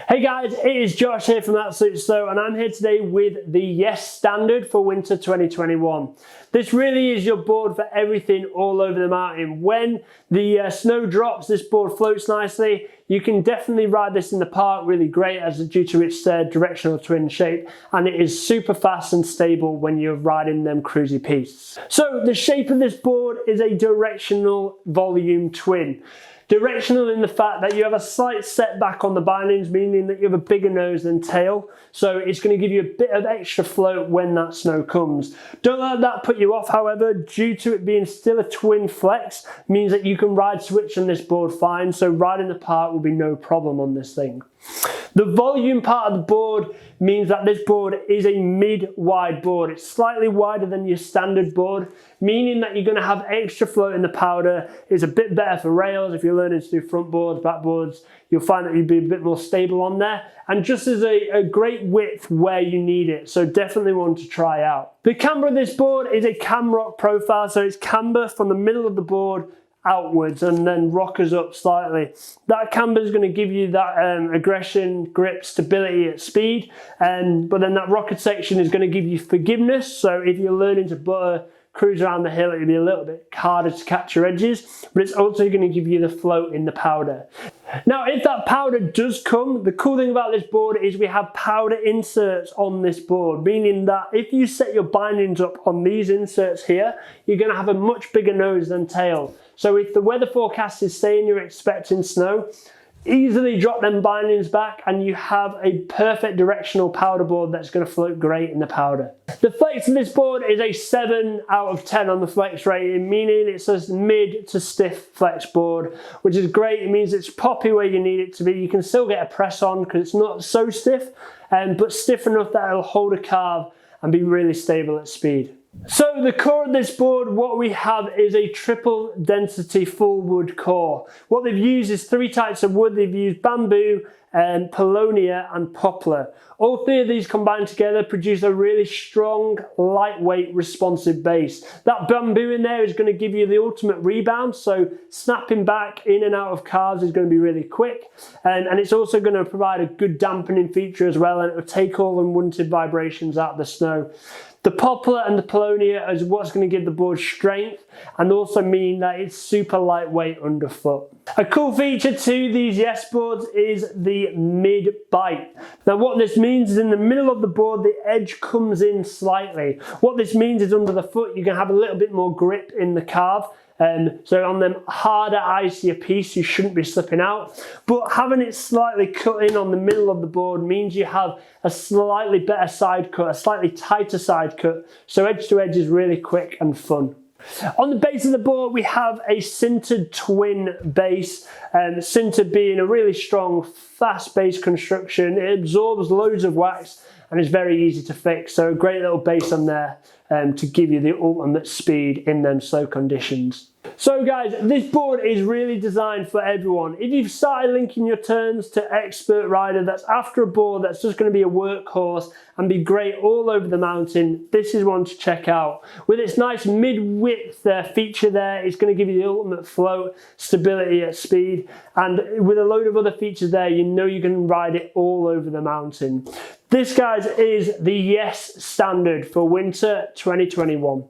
Hey guys, it is Josh here from Absolute Snow, and I'm here today with the Yes Standard for winter 2021. This really is your board for everything all over the mountain. When the snow drops, this board floats nicely. You can definitely ride this in the park really great due to its directional twin shape, and it is super fast and stable when you're riding them cruisy pistes. So the shape of this board is a directional volume twin. Directional in the fact that you have a slight setback on the bindings, meaning that you have a bigger nose than tail. So it's going to give you a bit of extra float when that snow comes. Don't let that put you off, however, due to it being still a twin flex, means that you can ride switch on this board fine. So riding the park will be no problem on this thing. The volume part of the board means that this board is a mid-wide board. It's slightly wider than your standard board, meaning that you're going to have extra float in the powder. It's a bit better for rails. If you're learning to do front boards, back boards, you'll find that you'll be a bit more stable on there. And just as a great width where you need it. So definitely one to try out. The camber of this board is a cam rock profile. So it's camber from the middle of the board outwards and then rockers up slightly. That camber is going to give you that aggression, grip, stability at speed, but then that rocker section is going to give you forgiveness. So if you're learning to cruise around the hill, it'll be a little bit harder to catch your edges, but it's also going to give you the float in the powder. Now, if that powder does come, the cool thing about this board is we have powder inserts on this board, meaning that if you set your bindings up on these inserts here, you're going to have a much bigger nose than tail. So if the weather forecast is saying you're expecting snow, easily drop them bindings back and you have a perfect directional powder board that's going to float great in the powder. The flex of this board is a 7 out of 10 on the flex rating, meaning it's a mid to stiff flex board, which is great. It means it's poppy where you need it to be. You can still get a press on because it's not so stiff, but stiff enough that it'll hold a carve and be really stable at speed. So the core of this board, what we have is a triple density full wood core. What they've used is 3 types of wood. They've used bamboo, paulownia and poplar. All 3 of these combined together produce a really strong, lightweight, responsive base. That bamboo in there is going to give you the ultimate rebound, so snapping back in and out of carves is going to be really quick, and it's also going to provide a good dampening feature as well, and it will take all unwanted vibrations out of the snow. The poplar and the paulownia is what's going to give the board strength and also mean that it's super lightweight underfoot. A cool feature to these Yes boards is the mid-bite. Now what this means is in the middle of the board the edge comes in slightly. What this means is under the foot you can have a little bit more grip in the carve. So on them harder, icier piece, you shouldn't be slipping out. But having it slightly cut in on the middle of the board means you have a slightly better side cut, a slightly tighter side cut. So edge to edge is really quick and fun. On the base of the board, we have a sintered twin base. Sintered being a really strong, fast base construction. It absorbs loads of wax and is very easy to fix. So a great little base on there to give you the ultimate speed in them slow conditions. So guys, this board is really designed for everyone. If you've started linking your turns to expert rider that's after a board that's just going to be a workhorse and be great all over the mountain, this is one to check out. With its nice mid-width feature there, it's going to give you the ultimate float, stability at speed, and with a load of other features there, you know you can ride it all over the mountain. This, guys, is the Yes Standard for winter 2021.